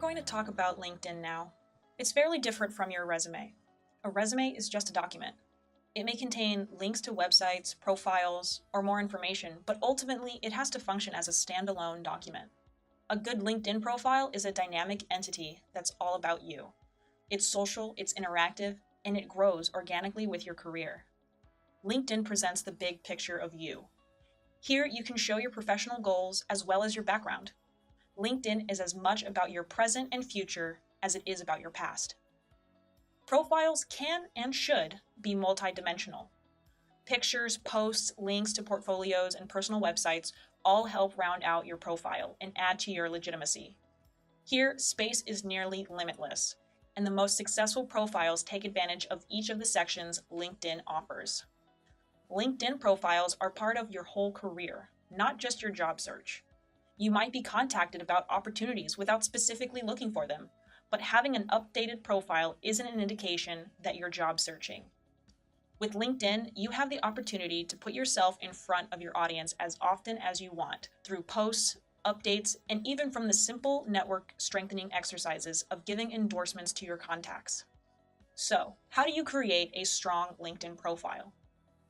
going to talk about LinkedIn now. It's fairly different from your resume. A resume is just a document. It may contain links to websites, profiles, or more information, but ultimately it has to function as a standalone document. A good LinkedIn profile is a dynamic entity that's all about you. It's social, it's interactive, and it grows organically with your career. LinkedIn presents the big picture of you. Here you can show your professional goals as well as your background. LinkedIn is as much about your present and future as it is about your past. Profiles can and should be multidimensional. Pictures, posts, links to portfolios, and personal websites all help round out your profile and add to your legitimacy. Here, space is nearly limitless, and the most successful profiles take advantage of each of the sections LinkedIn offers. LinkedIn profiles are part of your whole career, not just your job search. You might be contacted about opportunities without specifically looking for them, but having an updated profile isn't an indication that you're job searching. With LinkedIn, you have the opportunity to put yourself in front of your audience as often as you want through posts, updates, and even from the simple network strengthening exercises of giving endorsements to your contacts. So, how do you create a strong LinkedIn profile?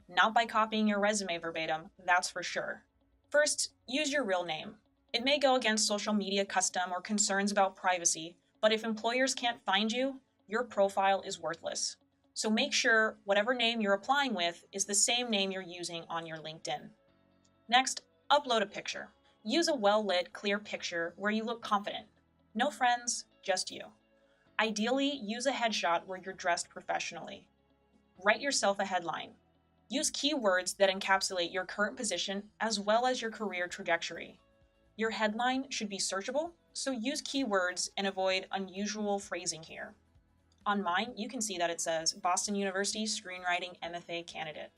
Not by copying your resume verbatim, that's for sure. First, use your real name. It may go against social media custom or concerns about privacy, but if employers can't find you, your profile is worthless. So make sure whatever name you're applying with is the same name you're using on your LinkedIn. Next, upload a picture. Use a well-lit, clear picture where you look confident. No friends, just you. Ideally, use a headshot where you're dressed professionally. Write yourself a headline. Use keywords that encapsulate your current position as well as your career trajectory. Your headline should be searchable, so use keywords and avoid unusual phrasing here. On mine, you can see that it says Boston University Screenwriting MFA Candidate.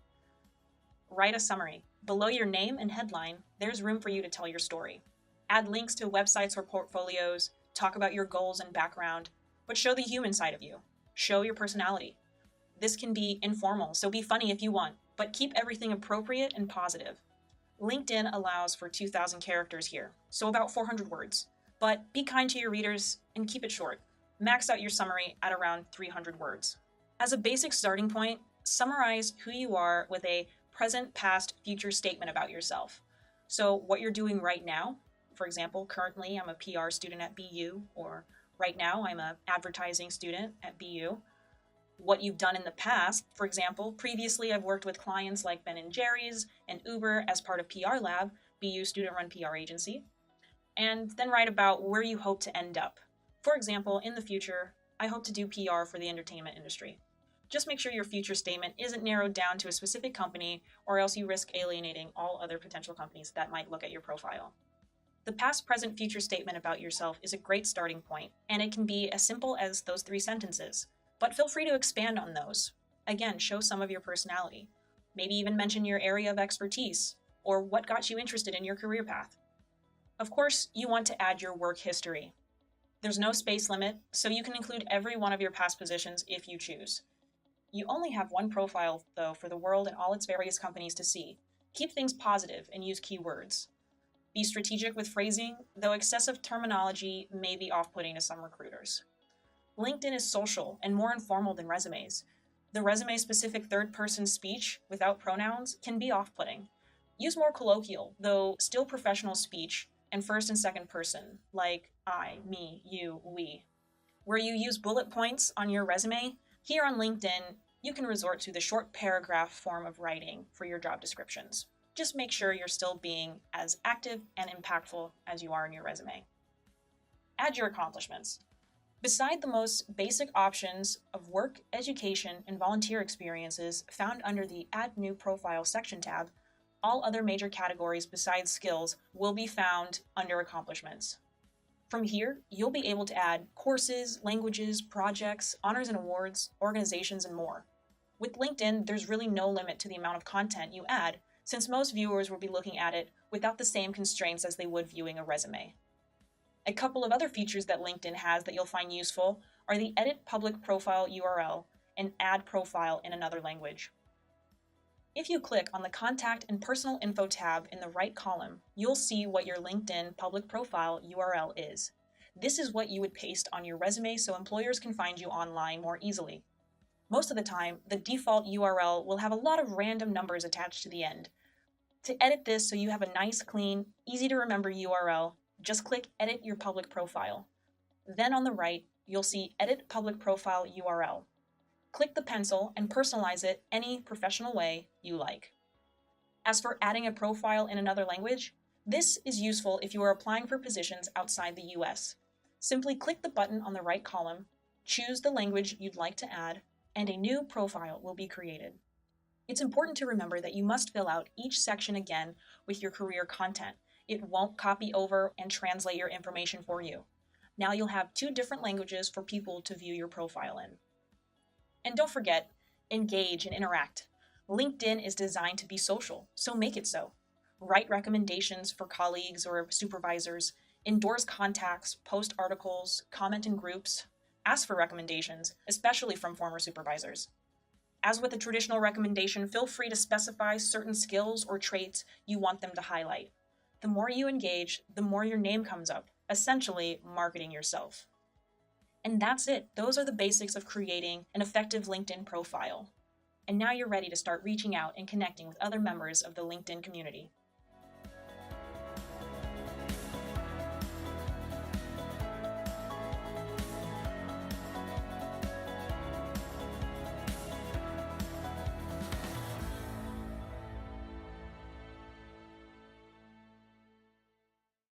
Write a summary. Below your name and headline, there's room for you to tell your story. Add links to websites or portfolios, talk about your goals and background, but show the human side of you. Show your personality. This can be informal, so be funny if you want, but keep everything appropriate and positive. LinkedIn allows for 2,000 characters here, so about 400 words. But be kind to your readers and keep it short. Max out your summary at around 300 words. As a basic starting point, summarize who you are with a present, past, future statement about yourself. So what you're doing right now, for example, currently I'm a PR student at BU, or right now I'm an advertising student at BU. What you've done in the past, for example, previously I've worked with clients like Ben & Jerry's and Uber as part of PR Lab, BU student-run PR agency, and then write about where you hope to end up. For example, in the future, I hope to do PR for the entertainment industry. Just make sure your future statement isn't narrowed down to a specific company, or else you risk alienating all other potential companies that might look at your profile. The past, present, future statement about yourself is a great starting point, and it can be as simple as those 3 sentences. But feel free to expand on those. Again, show some of your personality. Maybe even mention your area of expertise, or what got you interested in your career path. Of course, you want to add your work history. There's no space limit, so you can include every one of your past positions if you choose. You only have one profile, though, for the world and all its various companies to see. Keep things positive and use keywords. Be strategic with phrasing, though excessive terminology may be off-putting to some recruiters. LinkedIn is social and more informal than resumes. The resume-specific third-person speech without pronouns can be off-putting. Use more colloquial, though still professional speech, and first and second person, like I, me, you, we. Where you use bullet points on your resume, here on LinkedIn, you can resort to the short paragraph form of writing for your job descriptions. Just make sure you're still being as active and impactful as you are in your resume. Add your accomplishments. Beside the most basic options of work, education, and volunteer experiences found under the Add New Profile section tab, all other major categories besides skills will be found under accomplishments. From here, you'll be able to add courses, languages, projects, honors and awards, organizations, and more. With LinkedIn, there's really no limit to the amount of content you add, since most viewers will be looking at it without the same constraints as they would viewing a resume. A couple of other features that LinkedIn has that you'll find useful are the Edit Public Profile URL and Add Profile in another language. If you click on the Contact and Personal Info tab in the right column, you'll see what your LinkedIn public profile URL is. This is what you would paste on your resume so employers can find you online more easily. Most of the time, the default URL will have a lot of random numbers attached to the end. To edit this so you have a nice, clean, easy to remember URL, just click Edit Your Public Profile. Then on the right, you'll see Edit Public Profile URL. Click the pencil and personalize it any professional way you like. As for adding a profile in another language, this is useful if you are applying for positions outside the US. Simply click the button on the right column, choose the language you'd like to add, and a new profile will be created. It's important to remember that you must fill out each section again with your career content. It won't copy over and translate your information for you. Now you'll have 2 different languages for people to view your profile in. And don't forget, engage and interact. LinkedIn is designed to be social, so make it so. Write recommendations for colleagues or supervisors, endorse contacts, post articles, comment in groups, ask for recommendations, especially from former supervisors. As with a traditional recommendation, feel free to specify certain skills or traits you want them to highlight. The more you engage, the more your name comes up, essentially marketing yourself. And that's it. Those are the basics of creating an effective LinkedIn profile. And now you're ready to start reaching out and connecting with other members of the LinkedIn community.